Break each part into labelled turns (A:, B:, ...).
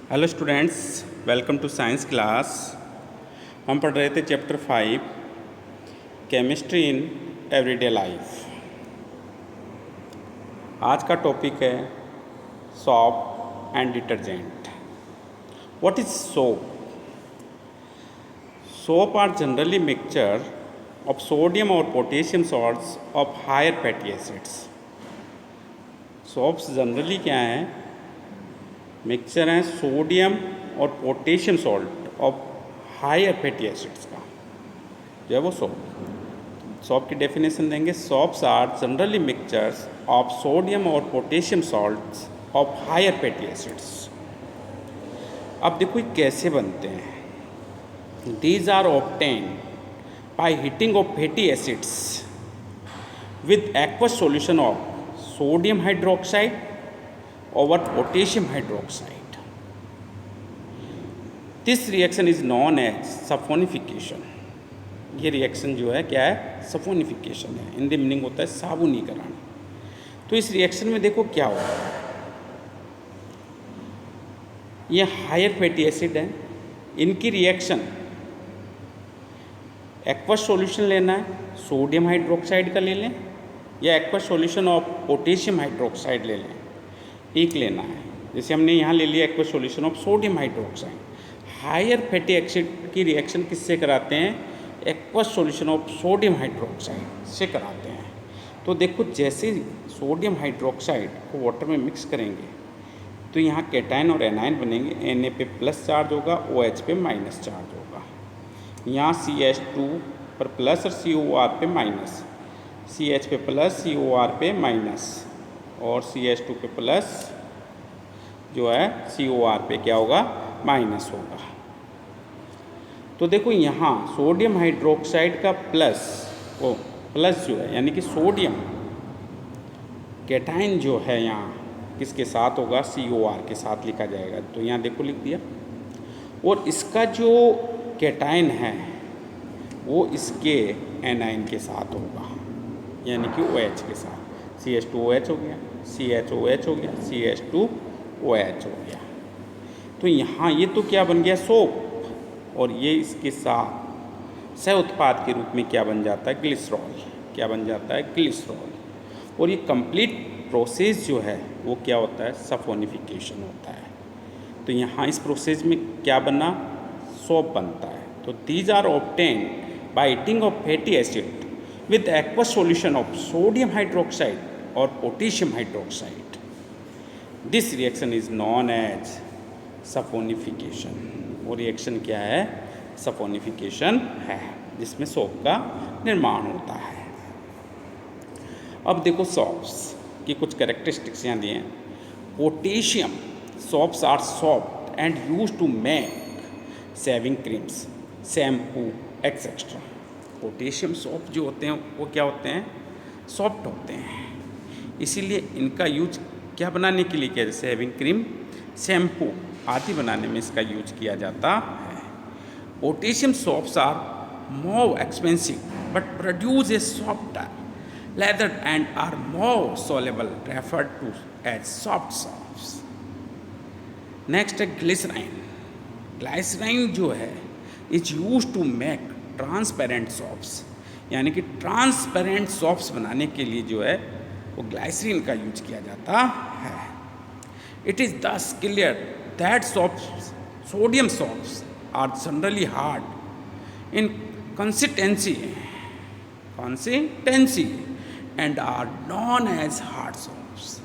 A: Hello students, welcome to science class. हम पढ़ रहे थे chapter 5 chemistry in everyday life. आज का टॉपिक है soap and detergent. What is soap? Soap are generally mixture of sodium और potassium salts of higher fatty acids. Soaps generally क्या हैं? मिक्सचर है सोडियम और potassium salt of higher fatty acids का जो है वो सोप की डेफिनेशन देंगे। Soaps are generally mixtures of sodium और potassium salts of higher fatty acids. अब देखो ये कैसे बनते हैं। These are obtain by heating of fatty acids with aqueous solution of sodium hydroxide over potassium hydroxide. This reaction is known as saponification. ये reaction जो है क्या है? सफोनिफिकेशन है। हिंदी मीनिंग होता है साबुनीकरण। तो इस रिएक्शन में देखो क्या होगा। ये हायर फैटी एसिड है, इनकी रिएक्शन एक्वस सॉल्यूशन लेना है, सोडियम हाइड्रोक्साइड का ले लें या aqueous solution of potassium hydroxide ले लें, एक लेना है। जैसे हमने यहाँ ले लिया aqueous solution of sodium hydroxide. Higher fatty acid की रिएक्शन किससे कराते हैं? Aqueous solution of sodium hydroxide से कराते हैं। तो देखो जैसे सोडियम हाइड्रोक्साइड को वाटर में मिक्स करेंगे तो यहाँ कैटायन और एनायन बनेंगे। Na पे प्लस चार्ज होगा, OH पे माइनस चार्ज होगा। यहाँ CH2 पर प्लस और COR पे माइनस, CH पे प्लस COR पे माइनस और CH2 पे प्लस जो है COR पे क्या होगा? माइनस होगा। तो देखो यहाँ सोडियम हाइड्रोक्साइड का प्लस जो है यानी कि सोडियम कैटायन जो है यहाँ किसके साथ होगा? COR के साथ लिखा जाएगा। तो यहाँ देखो लिख दिया। और इसका जो कैटायन है वो इसके एनायन के साथ होगा यानी कि OH के साथ। CH2OH हो गया, CHOH हो गया, CH2OH हो गया। तो यहाँ ये तो क्या बन गया? सोप। और ये इसके साथ सह उत्पाद के रूप में क्या बन जाता है? ग्लिसरॉल। क्या बन जाता है? ग्लिसरॉल। और ये कंप्लीट प्रोसेस जो है वो क्या होता है? सफोनिफिकेशन होता है। तो यहाँ इस प्रोसेस में क्या बना? सोप बनता है। तो these are obtain by heating of fatty acid with aqueous solution of sodium hydroxide or potassium hydroxide. This reaction is known as सफोनिफिकेशन। वो रिएक्शन क्या है? सफोनिफिकेशन है, जिसमें सोप का निर्माण होता है। अब देखो सोप्स की कुछ कैरेक्टरिस्टिक्स यहाँ दिए हैं। Potassium soaps are soft and use to make shaving creams, shampoo etcetera. Potassium soap जो होते हैं वो क्या होते हैं? सॉफ्ट होते हैं। इसीलिए इनका यूज क्या बनाने के लिए किया? जैसे शेविंग क्रीम, शैम्पू आदि बनाने में इसका यूज किया जाता है। Potassium soaps are more expensive but produce a softer lather and are more soluble, referred to as soft soaps. Next है ग्लिसराइन। ग्लिसराइन जो है is use to make transparent soaps, यानी कि ट्रांसपेरेंट सोप्स बनाने के लिए जो है वो ग्लाइसरीन का यूज किया जाता है। It is thus clear that soaps sodium soaps are generally hard in consistency and are known as hard soaps.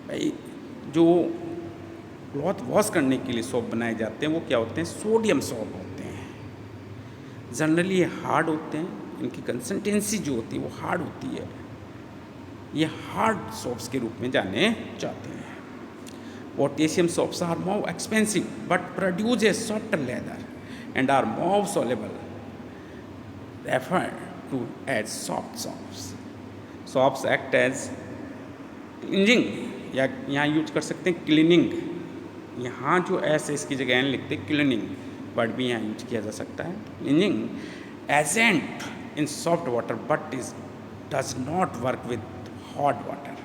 A: भाई जो क्लॉथ वॉश करने के लिए सोप बनाए जाते हैं वो क्या होते हैं? सोडियम सोप होते हैं। जनरली ये हार्ड होते हैं, इनकी कंसिस्टेंसी जो होती है वो हार्ड होती है। ये हार्ड सोप्स के रूप में जाने जाते हैं। Potassium soaps are more expensive but produce a soft lather and are more soluble, referred to as soft soaps. Soaps act as cleansing, या यहाँ यूज कर सकते हैं क्लीनिंग। यहाँ जो एस है इसकी जगह एन लिखते हैं, क्लीनिंग वर्ड भी यहाँ यूज किया जा सकता है। Cleaning agent in soft water but is does not work with hot water.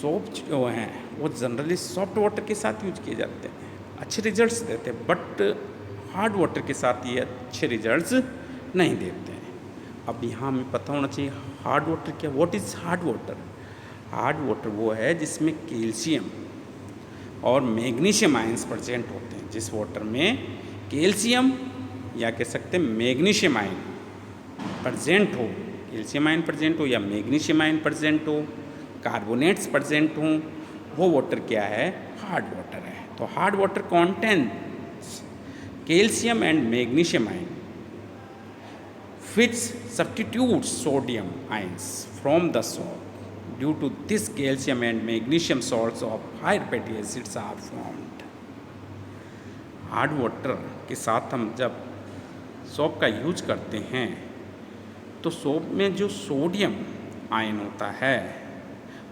A: Soap जो हैं वो जनरली सॉफ्ट वाटर के साथ यूज किए जाते हैं, अच्छे रिजल्ट्स देते हैं, बट हार्ड वाटर के साथ ये अच्छे रिजल्ट्स नहीं देते हैं। अब यहाँ हमें पता होना चाहिए हार्ड वाटर क्या, what is hard water. Hard water वो है जिसमें कैल्शियम और मैग्नीशियम आयंस प्रेजेंट होते हैं। जिस वाटर में कैल्शियम या कह सकते हैं मैग्नीशियम आयन प्रेजेंट हो, कैल्शियम आयन प्रेजेंट हो या मैग्नीशियम आयन प्रेजेंट हो, कार्बोनेट्स प्रेजेंट हों, वो वाटर क्या है, हार्ड वाटर है। तो hard water contents calcium and magnesium ion which substitutes sodium ions from the salt. Due to this, calcium and magnesium salts of higher fatty acids are formed. Hard water के साथ हम जब soap का use करते हैं तो soap में जो सोडियम आयन होता है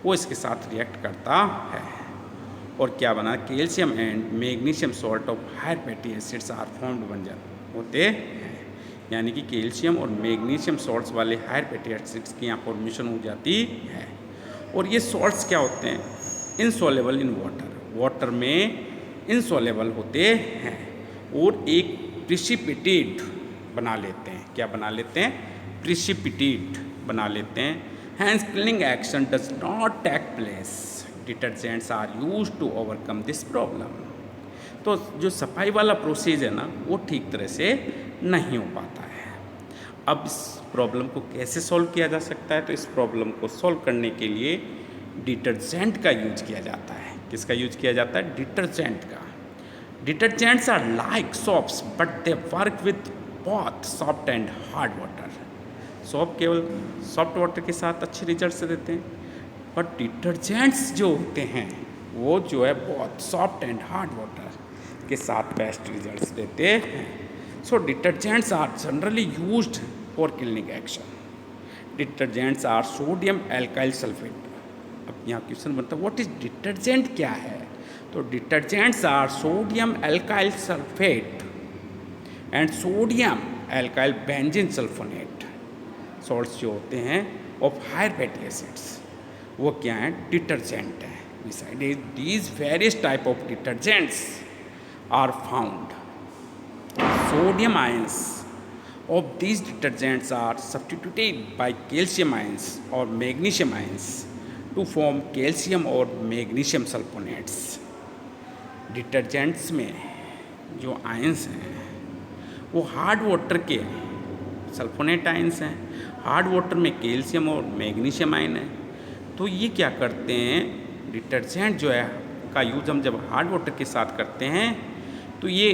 A: वो इसके साथ रिएक्ट करता है और क्या बना, calcium and magnesium salt of higher fatty acids are formed बन जाते होते हैं। यानी कि कैल्शियम और मैग्नीशियम सॉल्ट्स वाले हायर फैटी एसिड्स की यहाँ फॉर्मेशन हो जाती है। और ये सॉल्ट्स क्या होते हैं, इनसॉल्युबल इन वाटर, वाटर में इनसॉल्युबल होते हैं और एक प्रिसिपिटेट बना लेते हैं। क्या बना लेते हैं, प्रिसिपिटेट बना लेते हैं। Hence cleaning action does not take place, detergents are used to overcome this problem. तो जो सफाई वाला प्रोसेस है ना वो ठीक तरह से नहीं हो पाता है। अब इस प्रॉब्लम को कैसे सॉल्व किया जा सकता है, तो इस प्रॉब्लम को सॉल्व करने के लिए डिटर्जेंट का यूज किया जाता है। किसका यूज किया जाता है, डिटर्जेंट का। Detergents are like soaps but they work with both soft and hard water. Soap केवल सॉफ्ट वाटर के साथ अच्छे रिजल्ट्स देते हैं, बट डिटर्जेंट्स जो होते हैं वो जो है बहुत सॉफ्ट एंड हार्ड वाटर के साथ बेस्ट रिजल्ट्स देते हैं। So detergents are generally used for cleaning action. Detergents are sodium alkyl sulphate. अब यहाँ क्वेश्चन बनता है व्हाट इज डिटर्जेंट क्या है, तो detergents are sodium alkyl sulphate and sodium alkyl benzene sulphonate salts जो होते हैं ऑफ हायर फैटी एसिड्स, वो क्या हैं, डिटर्जेंट है। Besides these various type of detergents are found. Sodium ions of these detergents are substituted by calcium ions or magnesium ions to form calcium और magnesium sulfonates. Detergents में जो ions हैं वो hard water के sulfonate ions हैं, hard water में calcium और magnesium ion है। तो ये क्या करते हैं, डिटर्जेंट जो है का यूज हम जब हार्ड वाटर के साथ करते हैं तो ये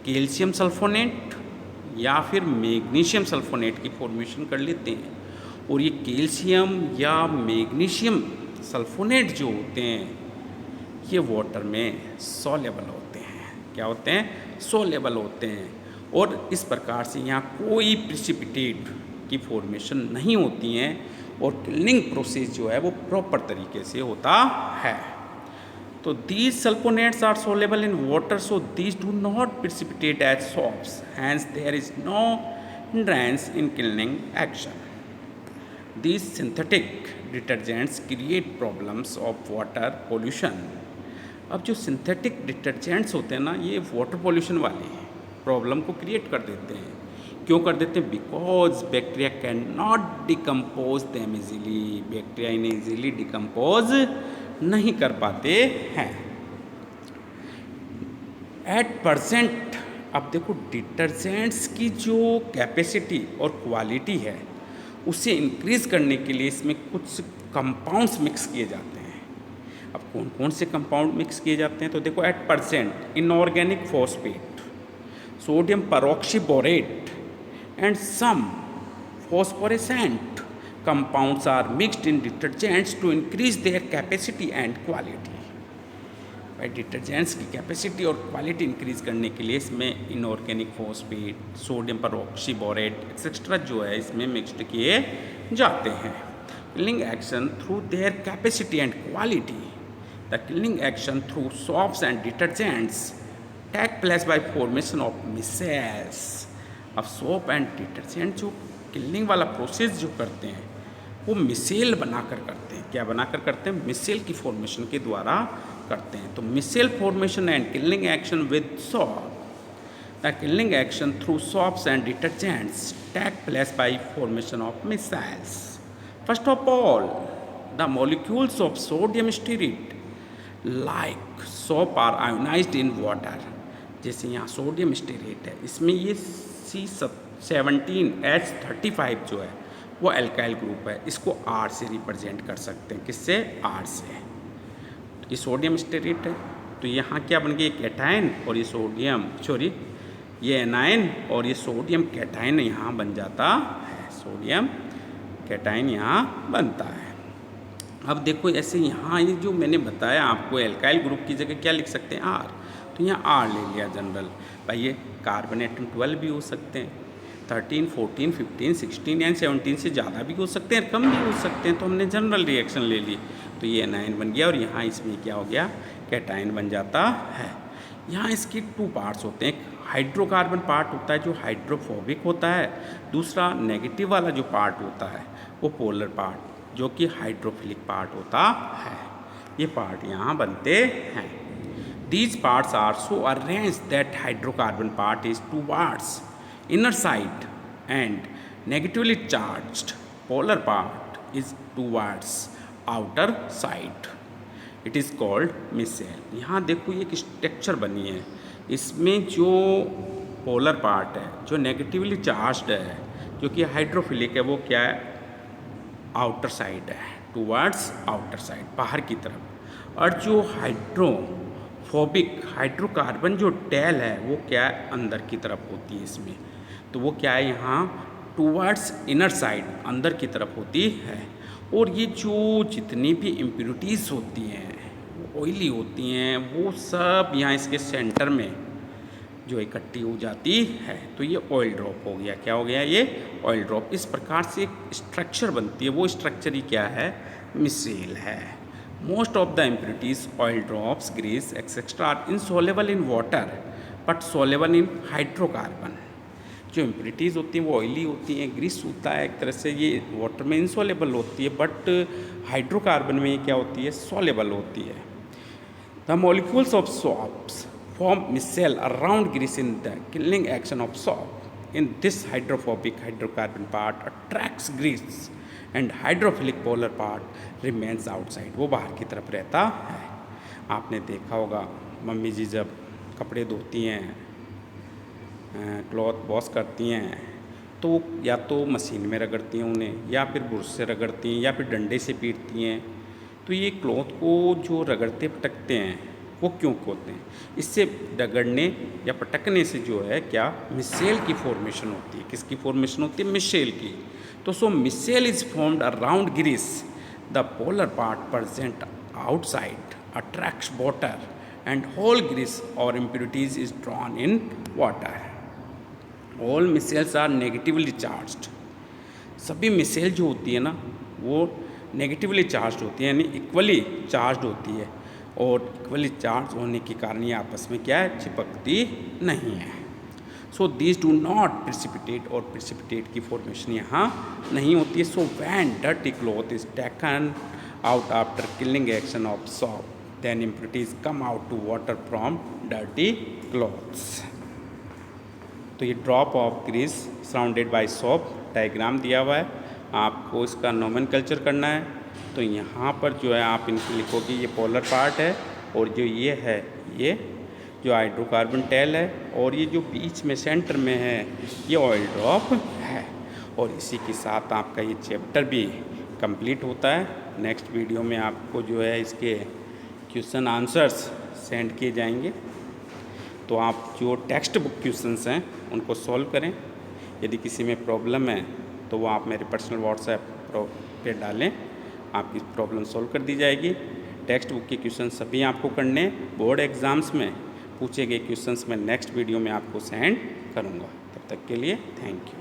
A: कैल्शियम सल्फोनेट या फिर मैग्नीशियम सल्फोनेट की फॉर्मेशन कर लेते हैं। और ये कैल्शियम या मैग्नीशियम सल्फोनेट जो होते हैं ये वाटर में सॉल्युबल होते हैं। क्या होते हैं, सॉल्युबल होते हैं। और इस प्रकार से यहाँ कोई प्रिसिपिटेट की फॉर्मेशन नहीं होती हैं और क्लीनिंग प्रोसेस जो है वो प्रॉपर तरीके से होता है। तो these sulphonates are soluble in water, so these do not precipitate as soaps, hence there is no hindrance in cleaning action. These synthetic detergents create problems of water pollution. अब जो सिंथेटिक डिटर्जेंट्स होते हैं ना ये water pollution वाले problem को create कर देते हैं। क्यों कर देते हैं, because bacteria can not decompose them easily, bacteria इन्हें इजीली डिकम्पोज नहीं कर पाते हैं। एट परसेंट अब देखो डिटर्जेंट्स की जो कैपेसिटी और क्वालिटी है उसे इंक्रीज करने के लिए इसमें कुछ कंपाउंड्स मिक्स किए जाते हैं। अब कौन कौन से कंपाउंड मिक्स किए जाते हैं, तो देखो eight percent inorganic phosphate, sodium peroxyborate and some phosphorescent compounds are mixed in detergents to increase their capacity and quality। भाई डिटर्जेंट्स की कैपेसिटी और क्वालिटी इंक्रीज करने के लिए इसमें inorganic phosphate, sodium peroxyborate etcetera जो है इसमें मिक्सड किए जाते हैं। Cleaning action through their capacity and quality, the cleaning action through soaps and detergents take place by formation of micelles. अब सोप एंड डिटर्जेंट जो क्लीनिंग वाला प्रोसेस जो करते हैं वो मिसेल बनाकर करते हैं। क्या बनाकर करते हैं? मिसेल की फॉर्मेशन के द्वारा करते हैं। तो micelle formation and killing action with soap. The killing action through soaps and detergents take place by formation of micelles. First of all the molecules of sodium stearate like soap are ionised in water. जैसे यहाँ sodium stearate है, इसमें ये C17H35 जो है वो alkyl group है, इसको R से रिप्रेजेंट कर सकते हैं। किससे? R से। ये सोडियम स्टीरेट है, तो यहाँ क्या बन गया? कैटायन और ये सोडियम ये एनायन और ये सोडियम कैटायन यहाँ बन जाता है। सोडियम कैटायन यहाँ बनता है। अब देखो ऐसे यहाँ ये जो मैंने बताया आपको, एल्काइल ग्रुप की जगह क्या लिख सकते हैं? R। तो यहाँ R ले लिया जनरल। भाई ये कार्बन एटम 12 भी हो सकते हैं, 13, 14, 15, 16 एंड 17 से ज़्यादा भी हो सकते हैं, कम भी हो सकते हैं। तो हमने जनरल रिएक्शन ले ली, तो ये एनायन बन गया और यहाँ इसमें क्या हो गया? कैटायन बन जाता है। यहाँ इसके 2 पार्ट्स होते हैं। एक हाइड्रोकार्बन पार्ट होता है जो हाइड्रोफोबिक होता है, दूसरा नेगेटिव वाला जो पार्ट होता है वो पोलर पार्ट जो कि हाइड्रोफिलिक पार्ट होता है। ये पार्ट यहाँ बनते हैं। These parts are so arranged that hydrocarbon part is towards inner side and negatively charged polar part is towards outer side. It is called micelle. यहाँ देखो ये एक स्ट्रक्चर बनी है, इसमें जो पोलर पार्ट है जो नेगेटिवली चार्ज्ड है जो कि हाइड्रोफिलिक है वो क्या है? आउटर साइड है, टुवर्ड्स आउटर साइड, बाहर की तरफ। और जो हाइड्रोफोबिक हाइड्रोकार्बन जो टेल है वो क्या है? अंदर की तरफ होती है इसमें। तो वो क्या है? यहाँ टुवर्ड्स इनर साइड, अंदर की तरफ होती है। और ये जो जितनी भी इम्प्योरिटीज़ होती हैं ऑयली होती हैं वो सब यहाँ इसके सेंटर में जो इकट्ठी हो जाती है। तो ये ऑयल ड्रॉप हो गया। क्या हो गया? ये ऑयल ड्रॉप। इस प्रकार से एक स्ट्रक्चर बनती है, वो स्ट्रक्चर ही क्या है? मिसेल है। Most of the impurities oil drops grease etcetera are insoluble in water but soluble in hydrocarbon. जो इम्प्योरिटीज़ होती हैं वो ऑयली होती हैं, ग्रीस होता है एक तरह से, ये वाटर में इनसॉल्युबल होती है, बट हाइड्रोकार्बन में ये क्या होती है? सॉल्युबल होती है। The molecules of soaps form micelle around grease in the killing action of soap. In this hydrophobic hydrocarbon part attracts grease and hydrophilic polar part remains outside. वो बाहर की तरफ रहता है। आपने देखा होगा मम्मी जी जब कपड़े धोती हैं, क्लॉथ वॉश करती हैं, तो या तो मशीन में रगड़ती हैं उन्हें, या फिर ब्रश से रगड़ती हैं, या फिर डंडे से पीटती हैं। तो ये क्लॉथ को जो रगड़ते पटकते हैं वो क्यों होते हैं? इससे रगड़ने या पटकने से जो है क्या? मिसेल की फॉर्मेशन होती है। किसकी फॉर्मेशन होती है? मिसेल की। तो so micelle is formed around grease. The polar part present outside attracts water and whole grease और impurities is drawn in water. All micelles are negatively charged. सभी मिसेल जो होती है ना वो नेगेटिवली चार्ज्ड होती है, यानी इक्वली चार्ज्ड होती है, और इक्वली चार्ज होने के कारण ये आपस में क्या है? चिपकती नहीं है। So this do not precipitate, और प्रिसिपिटेट की फॉर्मेशन यहाँ नहीं होती है। So when dirty cloth is taken out after killing action of soap then impurities come out to water from dirty clothes. तो ये drop of grease surrounded by soap diagram दिया हुआ है, आपको इसका नोमेनकल्चर करना है। तो यहाँ पर जो है आप इनके लिखोगे ये पोलर पार्ट है, और जो ये है ये जो हाइड्रोकार्बन टेल है, और ये जो बीच में सेंटर में है ये ऑयल ड्रॉप है। और इसी के साथ आपका ये चैप्टर भी कंप्लीट होता है। नेक्स्ट वीडियो में आपको जो है इसके क्वेश्चन आंसर्स सेंड किए जाएंगे, तो आप जो टेक्स्ट बुक क्वेश्चंस हैं उनको सॉल्व करें। यदि किसी में प्रॉब्लम है तो वो आप मेरे पर्सनल व्हाट्सएप पे डालें, आपकी प्रॉब्लम सॉल्व कर दी जाएगी। टेक्स्ट बुक के क्वेश्चन सभी आपको करने, बोर्ड एग्ज़ाम्स में पूछे गए क्वेश्चंस मैं नेक्स्ट वीडियो में आपको सेंड करूँगा। तब तक के लिए थैंक यू।